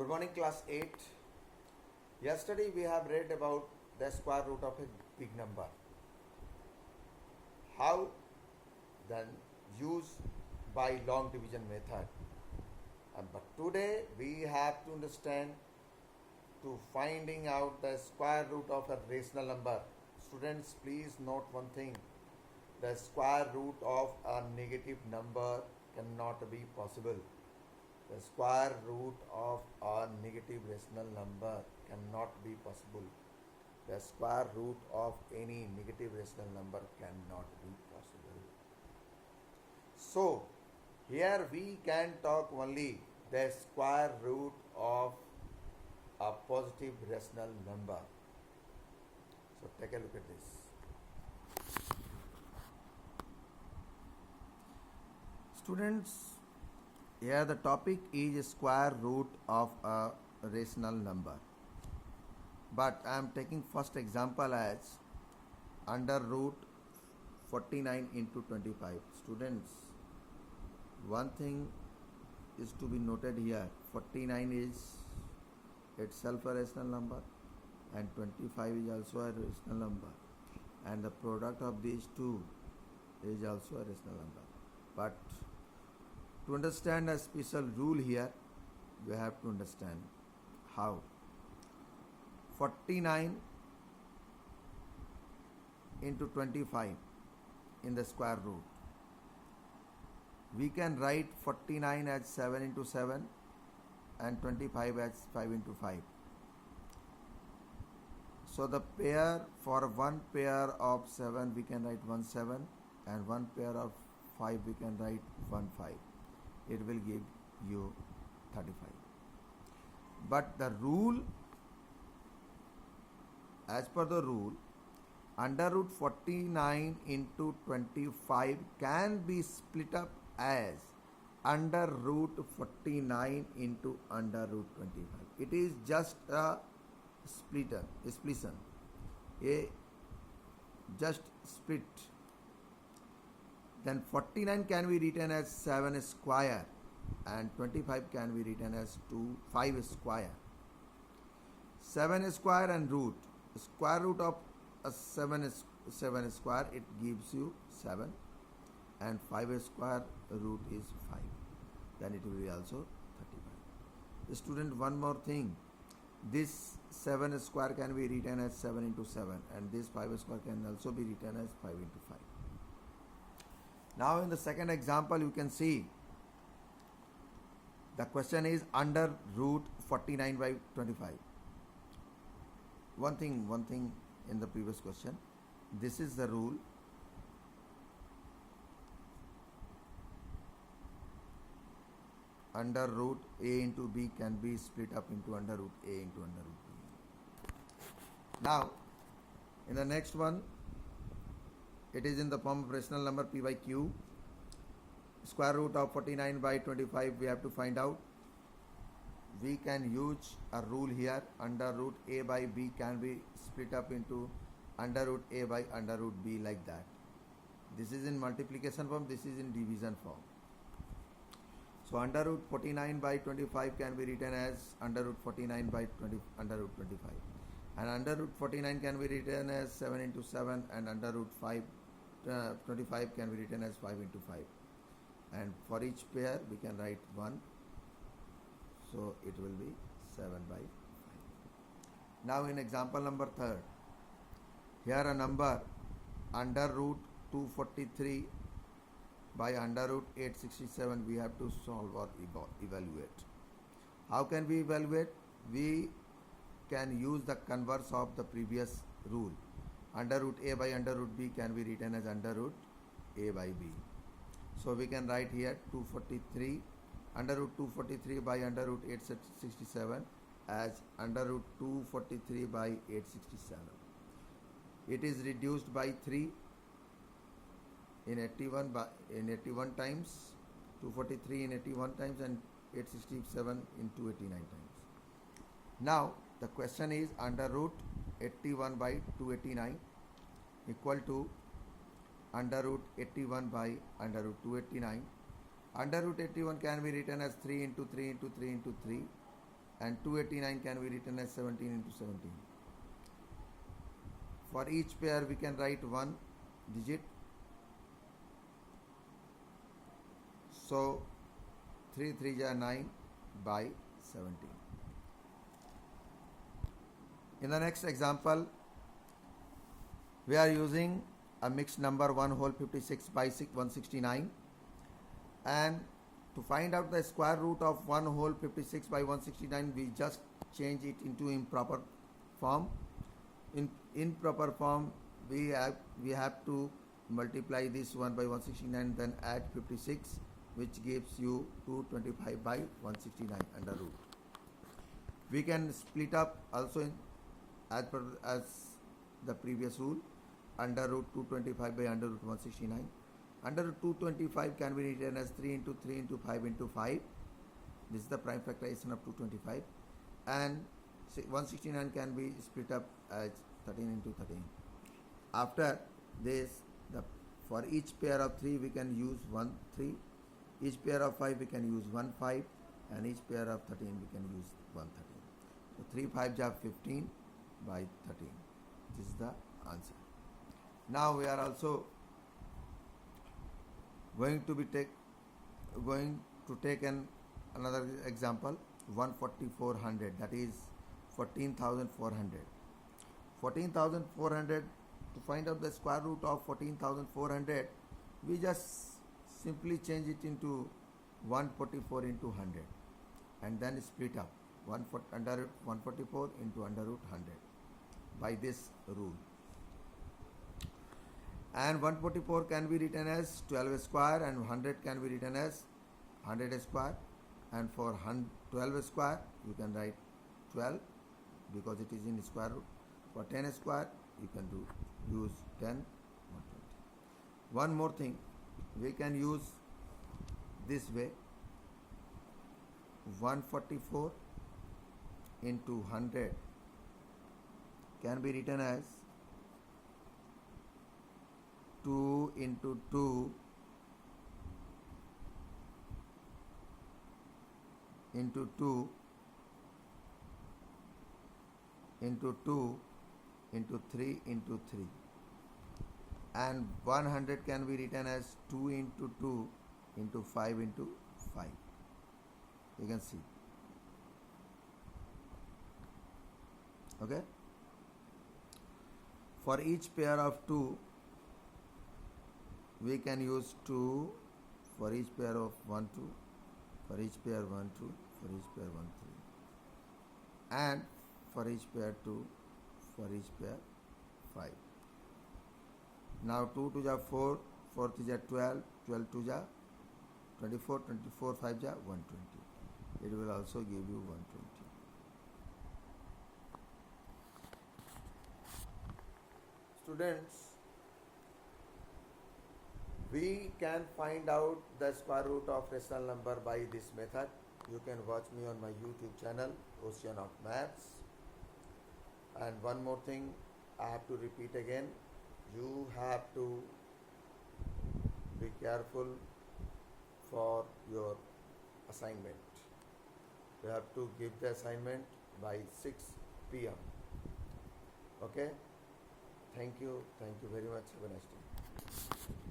Good morning, class 8. Yesterday we have read about the square root of a big number. How then use by long division method. But today we have to understand to finding out the square root of a rational number. Students, please note one thing. The square root of a negative number cannot be possible. The square root of a negative rational number cannot be possible. The square root of any negative rational number cannot be possible. So, here we can talk only the square root of a positive rational number. So, take a look at this. Students, here the topic is square root of a rational number. But I am taking first example as under root 49 into 25. Students, one thing is to be noted here. 49 is itself a rational number and 25 is also a rational number. And the product of these two is also a rational number. But to understand a special rule here, you have to understand how. 49 into 25 in the square root. We can write 49 as 7 into 7 and 25 as 5 into 5. So the pair, for one pair of 7 we can write 1 7 and one pair of 5 we can write 1 5. It will give you 35. But the rule, as per the rule, under root 49 into 25 can be split up as under root 49 into under root 25. It is just a splitter, a just split. Then 49 can be written as 7 square and 25 can be written as 5 square. 7 square and root. Square root of a 7 square, it gives you 7 and 5 square root is 5. Then it will be also 35. Student, one more thing. This 7 square can be written as 7 into 7 and this 5 square can also be written as 5 into 5. Now in the second example you can see the question is under root 49 by 25. One thing in the previous question. This is the rule. Under root a into b can be split up into under root a into under root b. Now in the next one, it is in the form of rational number p by q. Square root of 49 by 25 we have to find out. We can use a rule here. Under root a by b can be split up into under root a by under root b, like that. This is in multiplication form, this is in division form. So under root 49 by 25 can be written as under root 49 by under root 25. And under root 49 can be written as 7 into 7 and under root 25 can be written as 5 into 5. And for each pair we can write 1. So it will be 7 by 5. Now in example number 3rd, here a number under root 243 by under root 867 we have to solve or evaluate. How can we evaluate? We can use the converse of the previous rule. Under root a by under root b can be written as under root a by b. So we can write here 243 under root 243 by under root 867 as under root 243 by 867. It is reduced by 3 in 81 times, 243 in 81 times and 867 in 289 times. Now the question is under root 81 by 289 equal to under root 81 by under root 289. Under root 81 can be written as 3 into 3 into 3 into 3 and 289 can be written as 17 into 17. For each pair we can write one digit. So 3 3 are 9 by 17. In the next example, we are using a mixed number 1 whole 56 by 169, and to find out the square root of 1 whole 56 by 169, we just change it into improper form. In improper form, we have to multiply this 1 by 169, then add 56, which gives you 225 by 169 under root. We can split up also in as the previous rule, under root 225 by under root 169. Under root 225 can be written as 3 into 3 into 5 into 5. This is the prime factorization of 225, and 169 can be split up as 13 into 13. After this, for each pair of 3 we can use 1 3, each pair of 5 we can use 1 5, and each pair of 13 we can use 1 13. So 3 5 are 15 by 13. This is the answer. Now we are also going to take another example, 14400, that is 14,400. 14,400, to find out the square root of 14,400, we just simply change it into 144 into 100 and then split up under root 144 into under root 100 by this rule. And 144 can be written as 12 square, and 100 can be written as 100 square, and for 12 square you can write 12 because it is in square root. For 10 square you can use 10 or 20. One more thing, we can use this way, 144 into 100 can be written as 2 into 2 into 2 into 2 into 3 into 3, and 100 can be written as 2 into 2 into 5 into 5. You can see. Okay. For each pair of 2 we can use 2, for each pair of 1 2, for each pair 1 2, for each pair 1 3, and for each pair 2, for each pair 5. Now 2 2 ja 4, 4 3 ja 12, 12 2 ja 24, 24 5 ja 120. It will also give you 120. Students, we can find out the square root of rational number by this method. You can watch me on my YouTube channel, Ocean of Maths. And one more thing I have to repeat again, you have to be careful for your assignment. You have to give the assignment by 6 p.m. Okay? Thank you very much. Have a nice day.